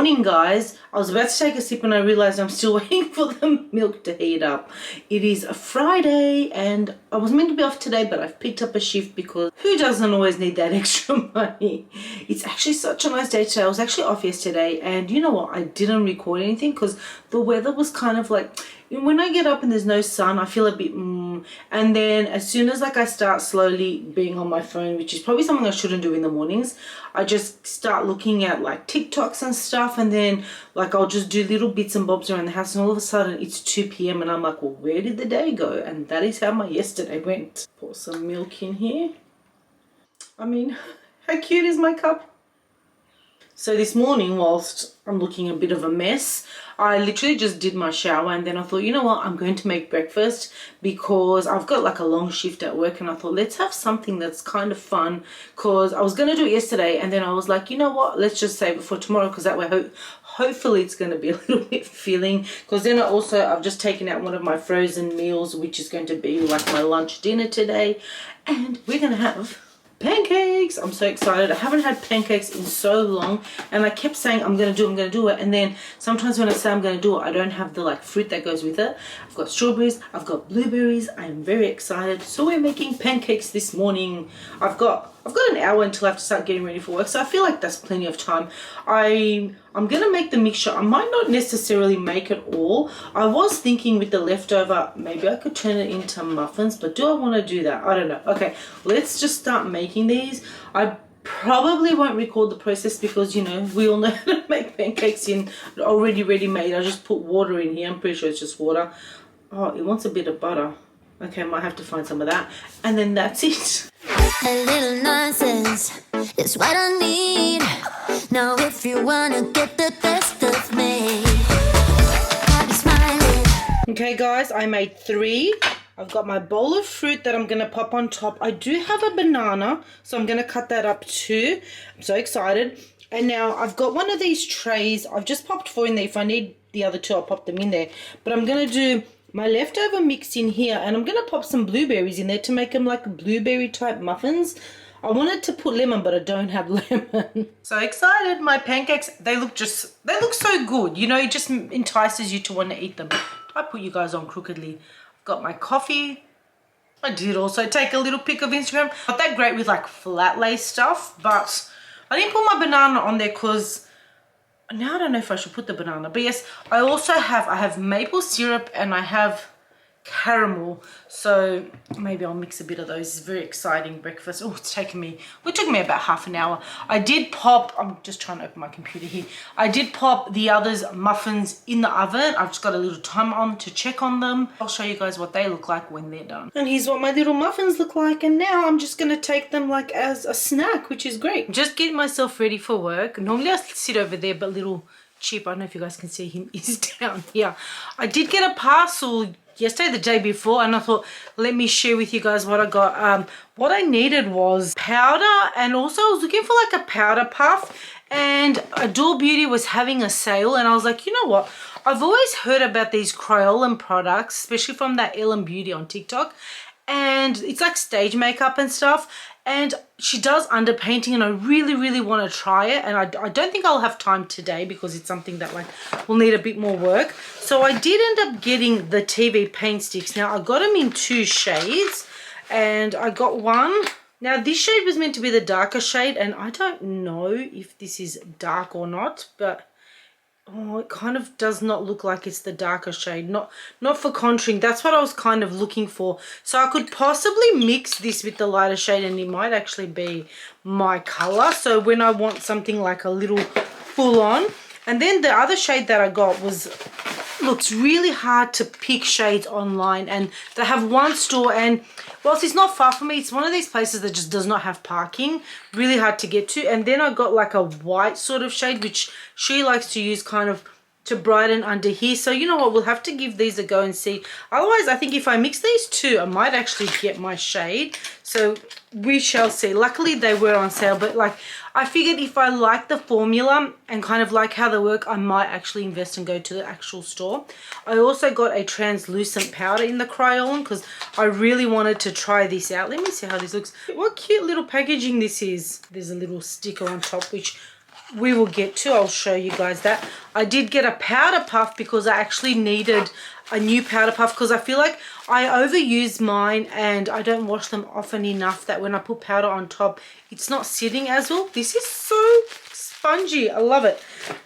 morning, guys. I was about to take a sip and I realized I'm still waiting for the milk to heat up. It is a Friday and I was meant to be off today, but I've picked up a shift because who doesn't always need that extra money? It's actually such a nice day today. I was actually off yesterday and you know what? I didn't record anything because the weather was kind of like, when I get up and there's no sun, I feel a bit and then as soon as like I start slowly being on my phone, which is probably something I shouldn't do in the mornings, I just start looking at like TikToks and stuff, and then like I'll just do little bits and bobs around the house, and all of a sudden it's 2 p.m. and I'm like, well, where did the day go? And that is how my yesterday went. Pour some milk in here. I mean, how cute is my cup? So this morning, whilst I'm looking a bit of a mess, I literally just did my shower and then I thought, you know what, I'm going to make breakfast because I've got like a long shift at work, and I thought, let's have something that's kind of fun, because I was going to do it yesterday and then I was like, you know what, let's just save it for tomorrow, because that way hopefully it's going to be a little bit filling, because then I've just taken out one of my frozen meals, which is going to be like my lunch dinner today, and we're going to have pancakes. I'm so excited. I haven't had pancakes in so long, and I kept saying I'm gonna do it, and then sometimes when I say I'm gonna do it, I don't have the like fruit that goes with it. I've got strawberries, I've got blueberries. I'm very excited. So we're making pancakes this morning. I've got an hour until I have to start getting ready for work, so I feel like that's plenty of time. I'm gonna make the mixture. I might not necessarily make it all. I was thinking with the leftover, maybe I could turn it into muffins, but do I want to do that? I don't know. Okay, let's just start making these. I probably won't record the process because, you know, we all know how to make pancakes in already ready-made. I just put water in here. I'm pretty sure it's just water. Oh, it wants a bit of butter. Okay, I might have to find some of that. And then that's it. A little nonsense is what I need. Now if you wanna get the best of me, I'll be smiling. Okay guys, I made 3. I've got my bowl of fruit that I'm gonna pop on top. I do have a banana, so I'm gonna cut that up too. I'm so excited. And now I've got one of these trays. I've just popped 4 in there. If I need the other 2, I'll pop them in there. But I'm gonna do my leftover mix in here, and I'm gonna pop some blueberries in there to make them like blueberry type muffins. I wanted to put lemon, but I don't have lemon. So excited. My pancakes, they look so good, you know, it just entices you to want to eat them. I put you guys on crookedly. I've got my coffee. I did also take a little pic of Instagram. Not that great with like flat lay stuff, but I didn't put my banana on there because now I don't know if I should put the banana, but yes, I have maple syrup and I have caramel, so maybe I'll mix a bit of those. It's very exciting breakfast. Oh, it took me about half an hour. I did pop, I'm just trying to open my computer here. I did pop the others muffins in the oven. I've just got a little timer on to check on them. I'll show you guys what they look like when they're done. And here's what my little muffins look like, and now I'm just gonna take them like as a snack, which is great. Just getting myself ready for work. Normally I sit over there, but little Chip, I don't know if you guys can see him, is down here. I did get a parcel yesterday, the day before, and I thought, let me share with you guys what I got. What I needed was powder, and also I was looking for like a powder puff, and Adore Beauty was having a sale, and I was like, you know what, I've always heard about these Kryolan products, especially from that Ellen Beauty on TikTok, and it's like stage makeup and stuff, and she does underpainting, and I really want to try it, and I don't think I'll have time today because it's something that like will need a bit more work. So I did end up getting the TV paint sticks. Now I got them in 2 shades, and I got one. Now this shade was meant to be the darker shade, and I don't know if this is dark or not, but oh, it kind of does not look like it's the darker shade. Not for contouring. That's what I was kind of looking for. So I could possibly mix this with the lighter shade, and it might actually be my color. So when I want something like a little full on. And then the other shade that I got looks really hard to pick shades online, and they have one store, and whilst it's not far from me, it's one of these places that just does not have parking, really hard to get to. And then I got like a white sort of shade, which she likes to use kind of to brighten under here. So you know what, we'll have to give these a go and see. Otherwise, I think if I mix these 2, I might actually get my shade. So we shall see. Luckily they were on sale, but like I figured if I like the formula and kind of like how they work, I might actually invest and go to the actual store. I also got a translucent powder in the Kryolan because I really wanted to try this out. Let me see how this looks. What cute little packaging this is. There's a little sticker on top, which we will get to. I'll show you guys that. I did get a powder puff because I actually needed a new powder puff because I feel like I overuse mine and I don't wash them often enough that when I put powder on top, it's not sitting as well. This is so spongy. I love it.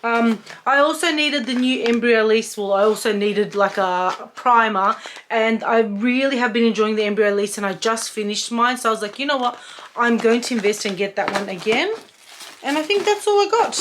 I also needed the new Embryolisse wool. I also needed like a primer, and I really have been enjoying the Embryolisse, and I just finished mine. So I was like, you know what? I'm going to invest and get that one again. And I think that's all I got.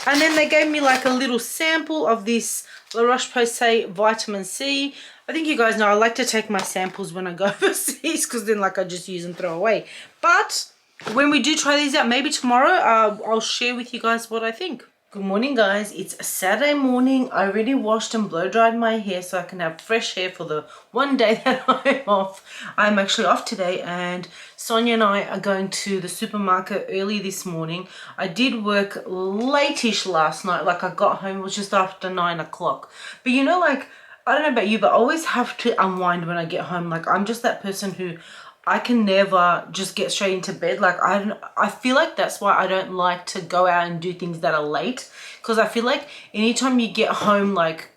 And then they gave me like a little sample of this La Roche-Posay vitamin C. I think you guys know I like to take my samples when I go overseas because then like I just use and throw away. But when we do try these out, maybe tomorrow, I'll share with you guys what I think. Good morning, guys. It's a Saturday morning. I already washed and blow dried my hair so I can have fresh hair for the one day that I'm off. I'm actually off today, and Sonia and I are going to the supermarket early this morning. I did work late-ish last night. Like I got home, it was just after 9 o'clock. But you know, like, I don't know about you, but I always have to unwind when I get home. Like, I'm just that person who I can never just get straight into bed. Like I feel like that's why I don't like to go out and do things that are late, because I feel like anytime you get home, like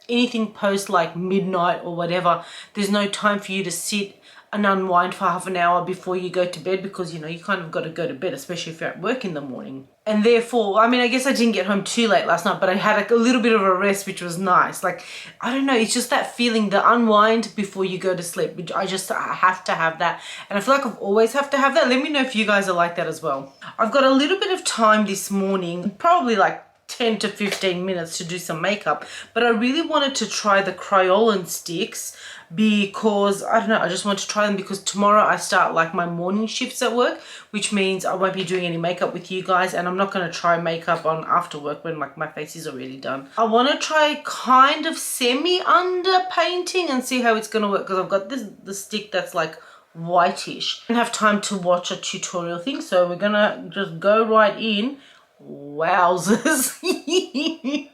anything post like midnight or whatever, there's no time for you to sit and unwind for half an hour before you go to bed, because you know you kind of got to go to bed, especially if you're at work in the morning. And therefore, I mean, I guess I didn't get home too late last night, but I had a little bit of a rest, which was nice. Like, I don't know, it's just that feeling, the unwind before you go to sleep, which I have to have that. And I feel like I've always have to have that. Let me know if you guys are like that as well. I've got a little bit of time this morning, probably like 10 to 15 minutes to do some makeup, but I really wanted to try the Kryolan sticks because I don't know, I just want to try them because tomorrow I start like my morning shifts at work, which means I won't be doing any makeup with you guys, and I'm not going to try makeup on after work when like my face is already done. I want to try kind of semi underpainting and see how it's going to work, because I've got the stick that's like whitish. I don't have time to watch a tutorial thing, so we're gonna just go right in. Wowzers.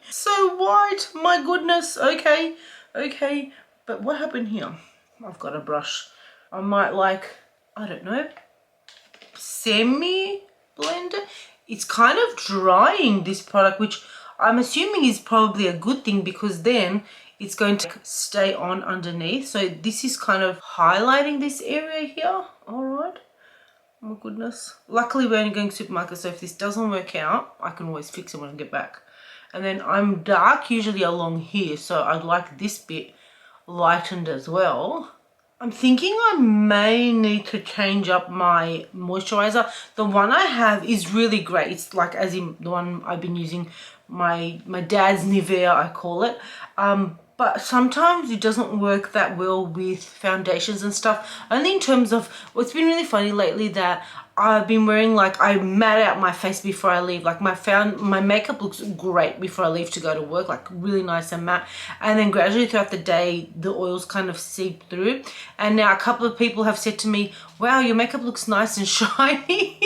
So white, my goodness. Okay, but what happened here? I've got a brush. I might like, I don't know, semi blender. It's kind of drying, this product, which I'm assuming is probably a good thing, because then it's going to stay on underneath. So this is kind of highlighting this area here. All right. Oh my goodness. Luckily we're only going to supermarket, so if this doesn't work out, I can always fix it when I get back. And then I'm dark usually along here, so I'd like this bit lightened as well. I'm thinking I may need to change up my moisturizer. The one I have is really great. It's like, as in the one I've been using, my dad's Nivea, I call it. But sometimes it doesn't work that well with foundations and stuff. Only in terms of, well, it's been really funny lately that I've been wearing, like, I mat out my face before I leave. Like my makeup looks great before I leave to go to work, like really nice and matte. And then gradually throughout the day, the oils kind of seep through. And now a couple of people have said to me, wow, your makeup looks nice and shiny.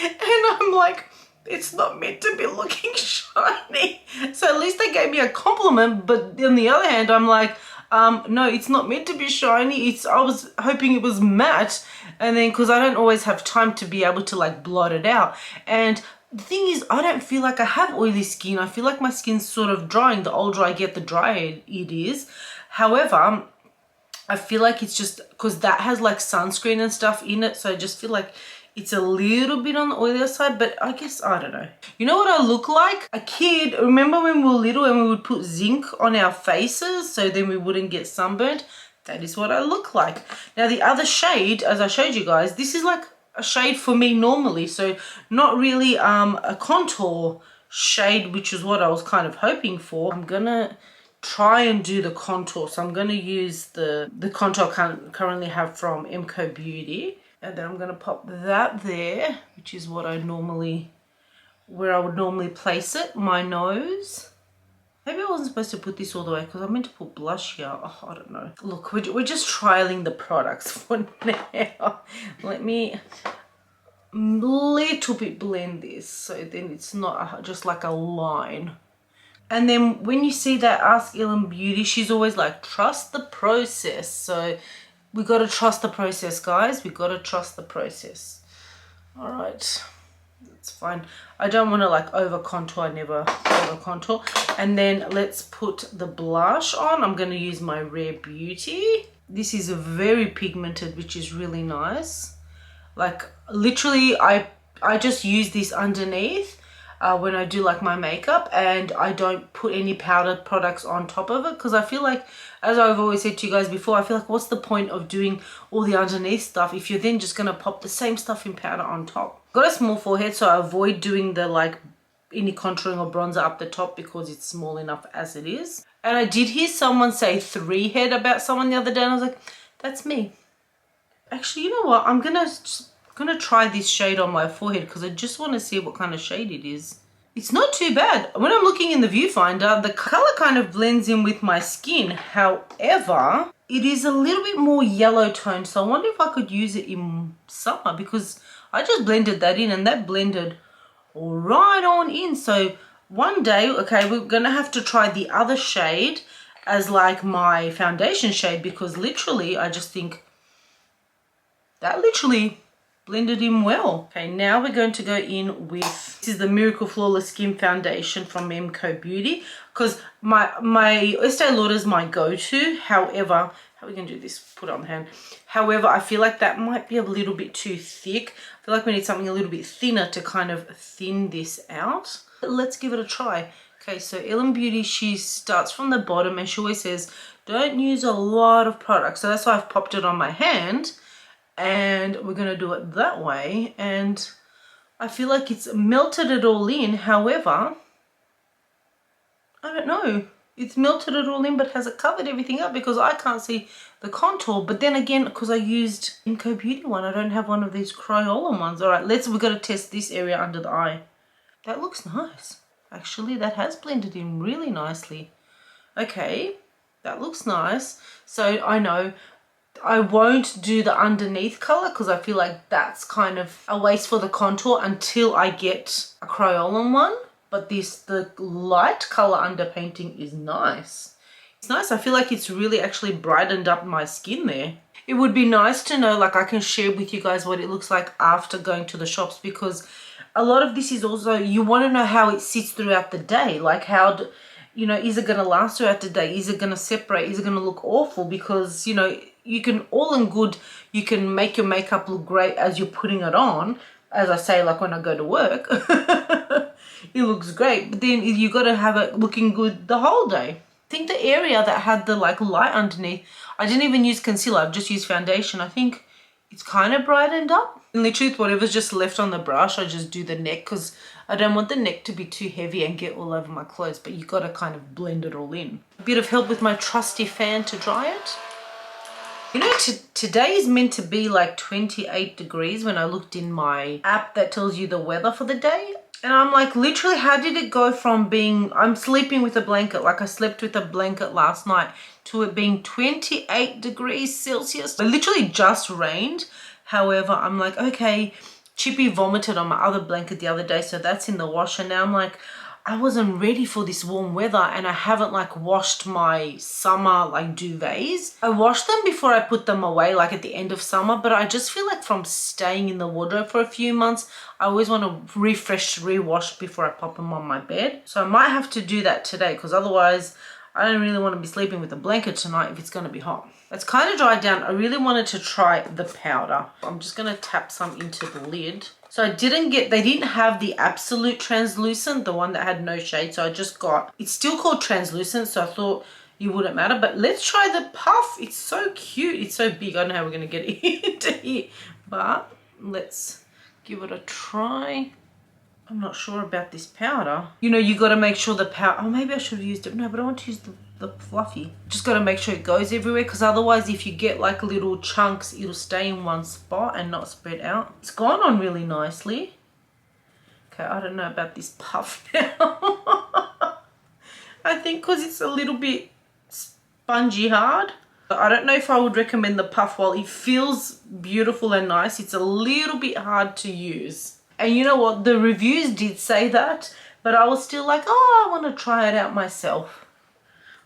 And I'm like, it's not meant to be looking shiny. So at least they gave me a compliment, but on the other hand, I'm like, no, it's not meant to be shiny. I was hoping it was matte, and then because I don't always have time to be able to like blot it out. And the thing is, I don't feel like I have oily skin. I feel like my skin's sort of drying. The older I get, the drier it is. However, I feel like it's just because that has like sunscreen and stuff in it, so I just feel like it's a little bit on the oilier side, but I guess, I don't know. You know what I look like? A kid. Remember when we were little and we would put zinc on our faces so then we wouldn't get sunburned? That is what I look like. Now the other shade, as I showed you guys, this is like a shade for me normally, so not really a contour shade, which is what I was kind of hoping for. I'm gonna try and do the contour, so I'm gonna use the contour I currently have from MCO Beauty. And then I'm going to pop that there, which is what where I would normally place it, my nose. Maybe I wasn't supposed to put this all the way because I meant to put blush here. Oh, I don't know. Look, we're just trialing the products for now. Let me little bit blend this so then it's not just like a line. And then when you see that Ask Ellen Beauty, she's always like, trust the process. So we got to trust the process, guys. We got to trust the process. All right. It's fine. I don't want to like over contour. I never over contour. And then let's put the blush on. I'm going to use my Rare Beauty. This is a very pigmented, which is really nice. Like literally I just use this underneath when I do like my makeup, and I don't put any powdered products on top of it, because I feel like, as I've always said to you guys before, I feel like what's the point of doing all the underneath stuff if you're then just going to pop the same stuff in powder on top. Got a small forehead, so I avoid doing the like any contouring or bronzer up the top because it's small enough as it is. And I did hear someone say 3 head about someone the other day, and I was like, that's me. Actually, you know what? I'm gonna try this shade on my forehead because I just want to see what kind of shade it is. It's not too bad. When I'm looking in the viewfinder, the color kind of blends in with my skin. However, it is a little bit more yellow toned, so I wonder if I could use it in summer, because I just blended that in and that blended right on in. So one day, okay, we're gonna have to try the other shade as like my foundation shade, because literally I just think that literally blended in well. Okay, now we're going to go in with, this is the Miracle Flawless Skin Foundation from Memco Beauty, because my Estee Lauder is my go-to. However, how are we going to do this? Put it on the hand. However, I feel like that might be a little bit too thick. I feel like we need something a little bit thinner to kind of thin this out. Let's give it a try. Okay, so Ellen Beauty, she starts from the bottom and she always says, don't use a lot of product. So that's why I've popped it on my hand. And we're going to do it that way, and I feel like it's melted it all in. However, I don't know, it's melted it all in, but has it covered everything up? Because I can't see the contour. But then again, because I used Memco Beauty one, I don't have one of these Kryolan ones. All right, we're going to test this area under the eye. That looks nice. Actually, that has blended in really nicely. Okay, that looks nice. So I know I won't do the underneath color because I feel like that's kind of a waste for the contour until I get a Kryolan one. But the light color underpainting is nice. It's nice. I feel like it's really actually brightened up my skin there. It would be nice to know, like I can share with you guys what it looks like after going to the shops, because a lot of this is also, you want to know how it sits throughout the day. Like how, you know, is it going to last throughout the day? Is it going to separate? Is it going to look awful? Because, you know, you can, all in good, you can make your makeup look great as you're putting it on. As I say, like when I go to work, it looks great. But then you got to have it looking good the whole day. I think the area that had the like light underneath, I didn't even use concealer. I've just used foundation. I think it's kind of brightened up. And the truth, whatever's just left on the brush, I just do the neck because I don't want the neck to be too heavy and get all over my clothes. But you got to kind of blend it all in. A bit of help with my trusty fan to dry it. You know, today is meant to be like 28 degrees when I looked in my app that tells you the weather for the day. And I'm like, literally, how did it go from being, I'm sleeping with a blanket, like I slept with a blanket last night, to it being 28 degrees Celsius? It literally just rained. However, I'm like, okay, Chippy vomited on my other blanket the other day, so that's in the washer. Now I'm like, I wasn't ready for this warm weather, and I haven't like washed my summer like duvets. I washed them before I put them away, like at the end of summer, but I just feel like from staying in the wardrobe for a few months, I always want to rewash before I pop them on my bed. So I might have to do that today, because otherwise I don't really want to be sleeping with a blanket tonight if it's going to be hot. It's kind of dried down. I really wanted to try the powder. I'm just going to tap some into the lid. So they didn't have the absolute translucent, the one that had no shade. So I just got, it's still called translucent, so I thought it wouldn't matter. But let's try the puff. It's so cute. It's so big. I don't know how we're going to get it into here. But let's give it a try. I'm not sure about this powder. You know, you got to make sure the powder, oh, maybe I should have used it. No, but I want to use the fluffy. Just got to make sure it goes everywhere, because otherwise if you get like little chunks, it'll stay in one spot and not spread out. It's gone on really nicely. Okay, I don't know about this puff now. I think because it's a little bit spongy hard. I don't know if I would recommend the puff. While it feels beautiful and nice, it's a little bit hard to use. And you know what? The reviews did say that, but I was still like, oh, I want to try it out myself.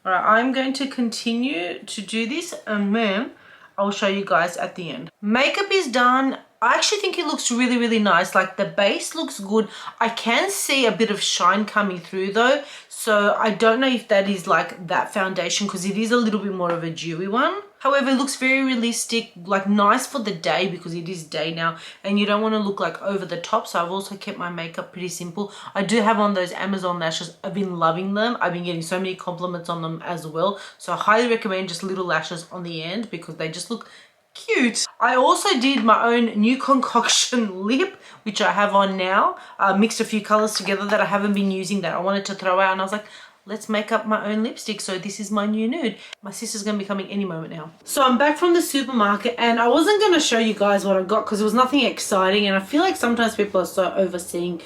All right, I'm going to continue to do this, and then I'll show you guys at the end. Makeup is done. I actually think it looks really, really nice. Like the base looks good. I can see a bit of shine coming through though. So I don't know if that is like that foundation because it is a little bit more of a dewy one. However, it looks very realistic, like nice for the day because it is day now and you don't want to look like over the top. So I've also kept my makeup pretty simple. I do have on those Amazon lashes. I've been loving them. I've been getting so many compliments on them as well. So I highly recommend just little lashes on the end because they just look cute. I also did my own new concoction lip, which I have on now. Mixed a few colors together that I haven't been using that I wanted to throw out, and I was like, let's make up my own lipstick. So this is my new nude. My sister's gonna be coming any moment now. So I'm back from the supermarket and I wasn't gonna show you guys what I got because it was nothing exciting, and I feel like sometimes people are so overseeing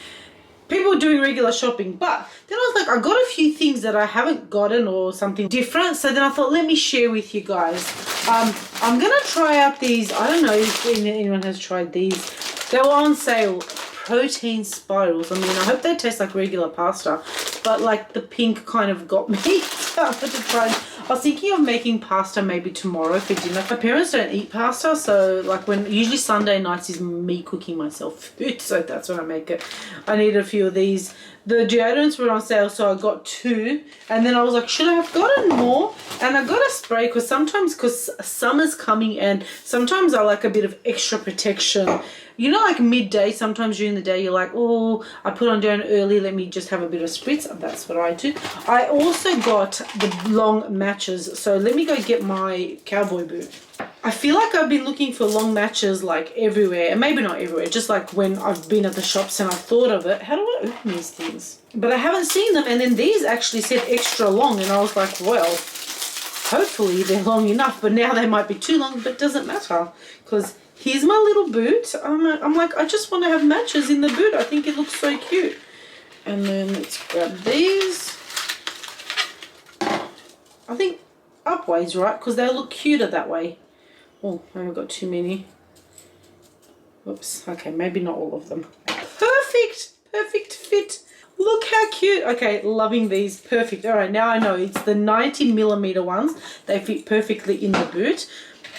people doing regular shopping. But then I was like, I got a few things that I haven't gotten or something different. So then I thought, let me share with you guys. I'm gonna try out these. I don't know if anyone has tried these. They were on sale. Protein spirals. I mean, I hope they taste like regular pasta, but like the pink kind of got me. So I wanted to try. I was thinking of making pasta maybe tomorrow for dinner. My parents don't eat pasta, so like usually Sunday nights is me cooking myself food, so that's when I make it. I need a few of these. The deodorants were on sale, so I got 2, and then I was like, should I have gotten more? And I got a spray because sometimes, because summer's coming and sometimes I like a bit of extra protection. You know, like midday, sometimes during the day you're like, oh, I put on deodorant early, let me just have a bit of spritz. That's what I do. I also got the long matches, so let me go get my cowboy boot. I feel like I've been looking for long matches like everywhere, and maybe not everywhere, just like when I've been at the shops and I thought of it. How do I open these things? But I haven't seen them, and then these actually said extra long, and I was like, well, hopefully they're long enough, but now they might be too long, but it doesn't matter because here's my little boot. I'm like, I just want to have matches in the boot. I think it looks so cute. And then let's grab these. I think upways, right? Because they look cuter that way. Oh, I've got too many. Oops. Okay, maybe not all of them. Perfect fit. Look how cute. Okay, loving these. Perfect. All right, now I know it's the 90mm ones. They fit perfectly in the boot.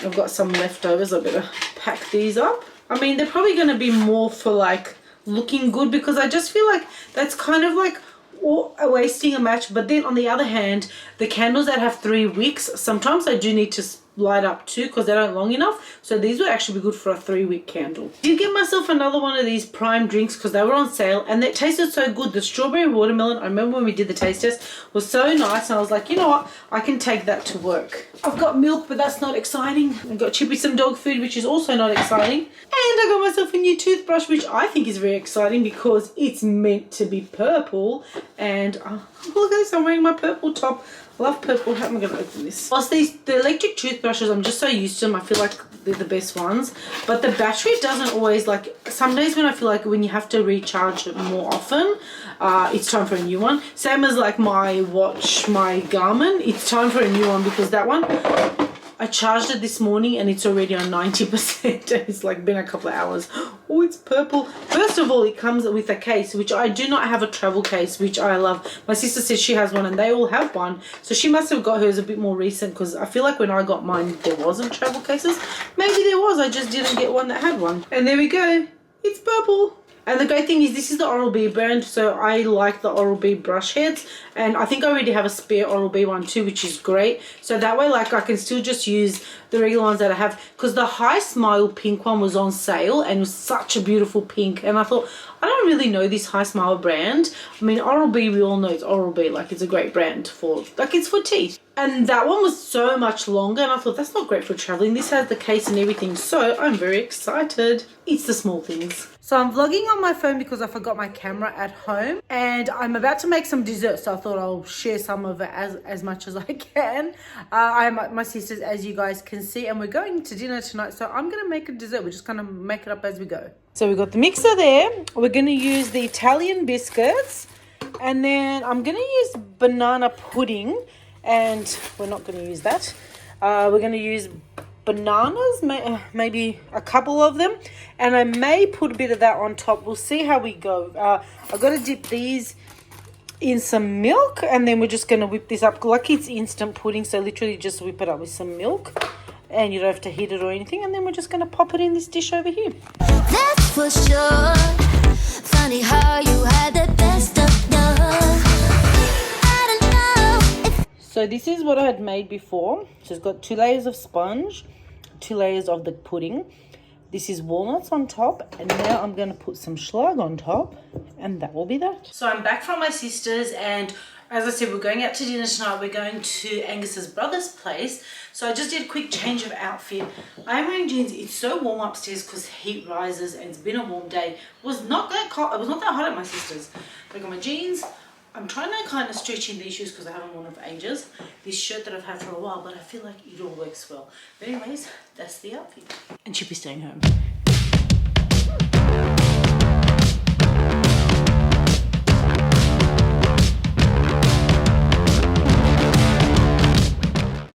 I've got some leftovers. I better pack these up. I mean, they're probably going to be more for like looking good because I just feel like that's kind of like wasting a match. But then on the other hand, the candles that have 3 wicks, sometimes I do need to light up too because they don't long enough. So these would actually be good for a 3-wick candle. Did get myself another one of these prime drinks because they were on sale and they tasted so good. The strawberry watermelon, I remember when we did the taste test, was so nice, and I was like, you know what, I can take that to work. I've got milk, but that's not exciting. I've got Chippy some dog food, which is also not exciting. And I got myself a new toothbrush, which I think is very exciting because it's meant to be purple. And look at this, I'm wearing my purple top. I love purple. How am I going to open this? Plus the electric toothbrushes, I'm just so used to them. I feel like they're the best ones. But the battery doesn't always, like, some days when I feel like when you have to recharge it more often, it's time for a new one. Same as like my watch, my Garmin. It's time for a new one because that one, I charged it this morning and it's already on 90%. It's like been a couple of hours. Oh, it's purple. First of all, it comes with a case, which I do not have a travel case, which I love. My sister says she has one and they all have one. So she must have got hers a bit more recent because I feel like when I got mine, there wasn't travel cases. Maybe there was, I just didn't get one that had one. And there we go. It's purple. And the great thing is this is the Oral-B brand, so I like the Oral-B brush heads, and I think I already have a spare Oral-B one too, which is great. So that way, like, I can still just use the regular ones that I have, because the High Smile pink one was on sale and was such a beautiful pink, and I thought, I don't really know this High Smile brand. I mean, Oral-B, we all know it's Oral-B, like, it's a great brand for, like, it's for teeth. And that one was so much longer, and I thought, that's not great for traveling. This has the case and everything, so I'm very excited. It's the small things. So I'm vlogging on my phone because I forgot my camera at home, and I'm about to make some dessert, so I thought I'll share some of it as much as I can. I'm at my sister's, as you guys can see, and we're going to dinner tonight, so I'm going to make a dessert. We're just going to make it up as we go. So we've got the mixer there. We're going to use the Italian biscuits, and then I'm going to use banana pudding, and we're not going to use that. We're going to use bananas, maybe a couple of them, and I may put a bit of that on top. We'll see how we go. I've got to dip these in some milk, and then we're just going to whip this up like it's instant pudding, so literally just whip it up with some milk. and you don't have to heat it or anything. And then we're just going to pop it in this dish over here. That's for sure. Funny how you had the best of love. I don't know if So this is what I had made before. So it's got 2 layers of sponge, 2 layers of the pudding. This is walnuts on top, and now I'm going to put some schlag on top, and that will be that. So I'm back from my sister's, and as I said, we're going out to dinner tonight. We're going to Angus's brother's place. So I just did a quick change of outfit. I'm wearing jeans. It's so warm upstairs because heat rises, and it's been a warm day. It was not that cold. It was not that hot at my sister's. I got my jeans. I'm trying to kind of stretch in these shoes because I haven't worn them for ages. This shirt that I've had for a while, but I feel like it all works well. But anyways, that's the outfit. And Chippy's staying home.